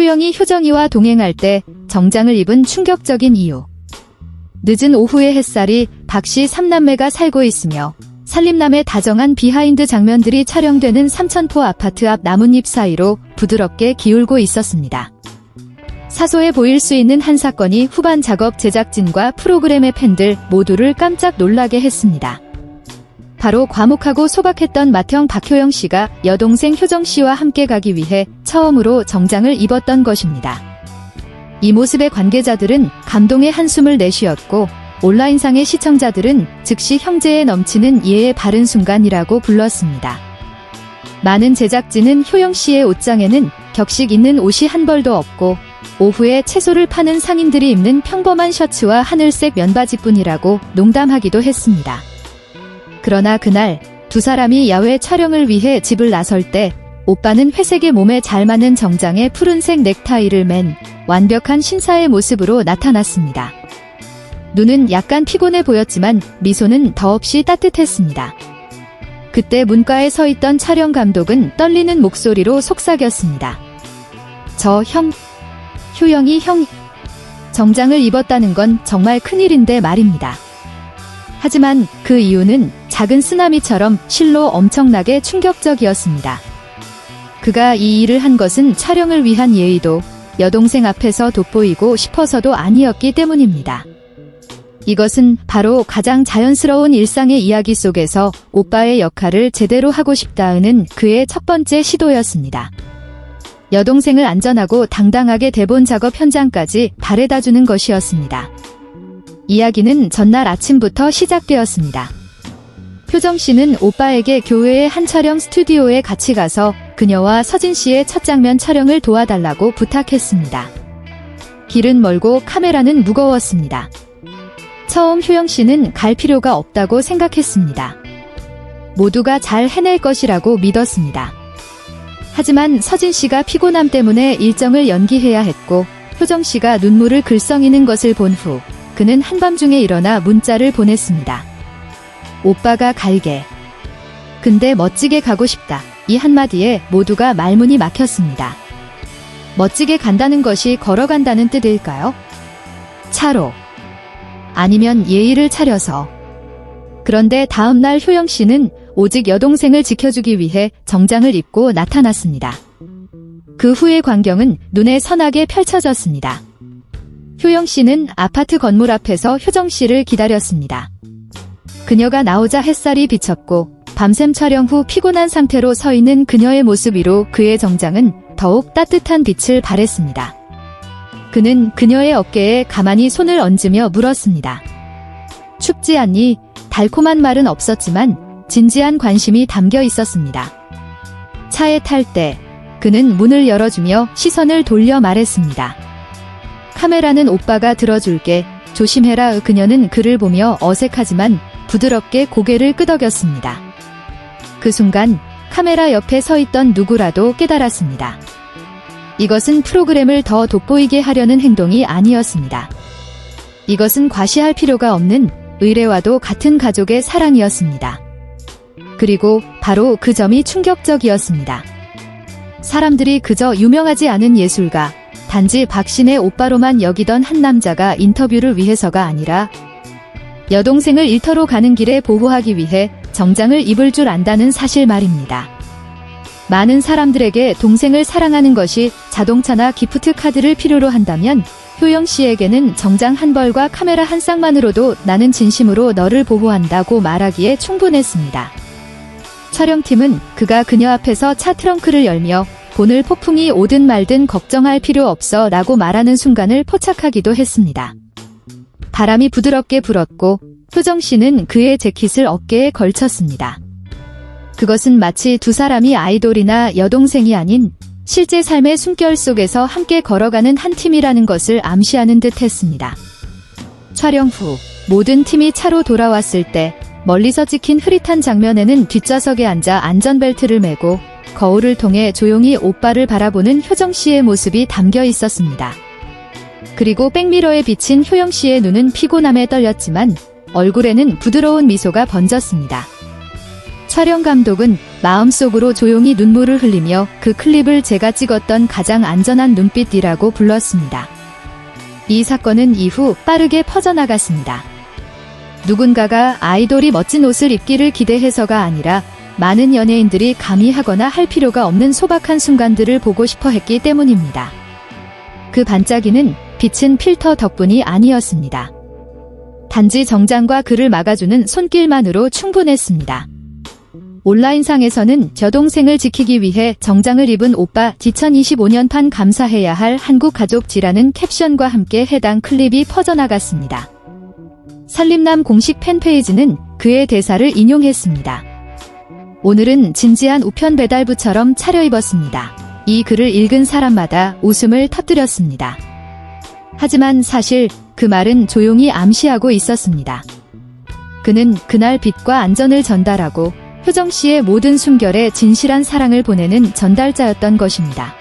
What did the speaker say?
효영이 효정이와 동행할 때 정장을 입은 충격적인 이유. 늦은 오후의 햇살이 박씨 3남매가 살고 있으며 살림남의 다정한 비하인드 장면들이 촬영되는 삼천포 아파트 앞 나뭇잎 사이로 부드럽게 기울고 있었습니다. 사소해 보일 수 있는 한 사건이 후반 작업 제작진과 프로그램의 팬들 모두를 깜짝 놀라게 했습니다. 바로 과묵하고 소박했던 맏형 박효영 씨가 여동생 효정 씨와 함께 가기 위해 처음으로 정장을 입었던 것입니다. 이 모습에 관계자들은 감동의 한숨을 내쉬었고 온라인상의 시청자들은 즉시 형제에 넘치는 이해의 바른 순간이라고 불렀습니다. 많은 제작진은 효영 씨의 옷장에는 격식 있는 옷이 한 벌도 없고 오후에 채소를 파는 상인들이 입는 평범한 셔츠와 하늘색 면바지뿐이라고 농담하기도 했습니다. 그러나 그날 두 사람이 야외 촬영을 위해 집을 나설 때 오빠는 회색의 몸에 잘 맞는 정장에 푸른색 넥타이를 맨 완벽한 신사의 모습으로 나타났습니다. 눈은 약간 피곤해 보였지만 미소는 더없이 따뜻했습니다. 그때 문가에 서 있던 촬영 감독은 떨리는 목소리로 속삭였습니다. 효영이 형 정장을 입었다는 건 정말 큰일인데 말입니다. 하지만 그 이유는 작은 쓰나미처럼 실로 엄청나게 충격적이었습니다. 그가 이 일을 한 것은 촬영을 위한 예의도 여동생 앞에서 돋보이고 싶어서도 아니었기 때문입니다. 이것은 바로 가장 자연스러운 일상의 이야기 속에서 오빠의 역할을 제대로 하고 싶다는 그의 첫 번째 시도였습니다. 여동생을 안전하고 당당하게 대본 작업 현장까지 바래다주는 것이었습니다. 이야기는 전날 아침부터 시작되었습니다. 효정 씨는 오빠에게 교회의 한 촬영 스튜디오에 같이 가서 그녀와 서진 씨의 첫 장면 촬영을 도와달라고 부탁했습니다. 길은 멀고 카메라는 무거웠습니다. 처음 효영 씨는 갈 필요가 없다고 생각했습니다. 모두가 잘 해낼 것이라고 믿었습니다. 하지만 서진 씨가 피곤함 때문에 일정을 연기해야 했고 효정 씨가 눈물을 글썽이는 것을 본 후 그는 한밤중에 일어나 문자를 보냈습니다. 오빠가 갈게. 근데 멋지게 가고 싶다. 이 한마디에 모두가 말문이 막혔습니다. 멋지게 간다는 것이 걸어간다는 뜻일까요? 차로. 아니면 예의를 차려서. 그런데 다음날 효영 씨는 오직 여동생을 지켜주기 위해 정장을 입고 나타났습니다. 그 후의 광경은 눈에 선하게 펼쳐졌습니다. 효영 씨는 아파트 건물 앞에서 효정 씨를 기다렸습니다. 그녀가 나오자 햇살이 비쳤고 밤샘 촬영 후 피곤한 상태로 서 있는 그녀의 모습 위로 그의 정장은 더욱 따뜻한 빛을 발했습니다. 그는 그녀의 어깨에 가만히 손을 얹으며 물었습니다. 춥지 않니? 달콤한 말은 없었지만 진지한 관심이 담겨 있었습니다. 차에 탈 때 그는 문을 열어주며 시선을 돌려 말했습니다. 카메라는 오빠가 들어줄게. 조심해라. 그녀는 그를 보며 어색하지만 부드럽게 고개를 끄덕였습니다. 그 순간 카메라 옆에 서 있던 누구라도 깨달았습니다. 이것은 프로그램을 더 돋보이게 하려는 행동이 아니었습니다. 이것은 과시할 필요가 없는 의뢰와도 같은 가족의 사랑이었습니다. 그리고 바로 그 점이 충격적이었습니다. 사람들이 그저 유명하지 않은 예술가, 단지 박신의 오빠로만 여기던 한 남자가 인터뷰를 위해서가 아니라 여동생을 일터로 가는 길에 보호하기 위해 정장을 입을 줄 안다는 사실 말입니다. 많은 사람들에게 동생을 사랑하는 것이 자동차나 기프트 카드를 필요로 한다면 효영 씨에게는 정장 한 벌과 카메라 한 쌍만으로도 나는 진심으로 너를 보호한다고 말하기에 충분했습니다. 촬영팀은 그가 그녀 앞에서 차 트렁크를 열며 오늘 폭풍이 오든 말든 걱정할 필요 없어 라고 말하는 순간을 포착하기도 했습니다. 바람이 부드럽게 불었고 효정 씨는 그의 재킷을 어깨에 걸쳤습니다. 그것은 마치 두 사람이 아이돌이나 여동생이 아닌 실제 삶의 숨결 속에서 함께 걸어가는 한 팀이라는 것을 암시하는 듯 했습니다. 촬영 후 모든 팀이 차로 돌아왔을 때 멀리서 찍힌 흐릿한 장면에는 뒷좌석에 앉아 안전벨트를 매고 거울을 통해 조용히 오빠를 바라보는 효정 씨의 모습이 담겨 있었습니다. 그리고 백미러에 비친 효영 씨의 눈은 피곤함에 떨렸지만 얼굴에는 부드러운 미소가 번졌습니다. 촬영 감독은 마음속으로 조용히 눈물을 흘리며 그 클립을 제가 찍었던 가장 안전한 눈빛이라고 불렀습니다. 이 사건은 이후 빠르게 퍼져나갔습니다. 누군가가 아이돌이 멋진 옷을 입기를 기대해서가 아니라 많은 연예인들이 감히 하거나 할 필요가 없는 소박한 순간들을 보고 싶어 했기 때문입니다. 그 반짝이는 빛은 필터 덕분이 아니었습니다. 단지 정장과 그를 막아주는 손길만으로 충분했습니다. 온라인상에서는 여동생을 지키기 위해 정장을 입은 오빠 2025년판 감사해야 할 한국 가족지라는 캡션과 함께 해당 클립이 퍼져나갔습니다. 살림남 공식 팬페이지는 그의 대사를 인용했습니다. 오늘은 진지한 우편 배달부처럼 차려입었습니다. 이 글을 읽은 사람마다 웃음을 터뜨렸습니다. 하지만 사실 그 말은 조용히 암시하고 있었습니다. 그는 그날 빛과 안전을 전달하고 효정 씨의 모든 숨결에 진실한 사랑을 보내는 전달자였던 것입니다.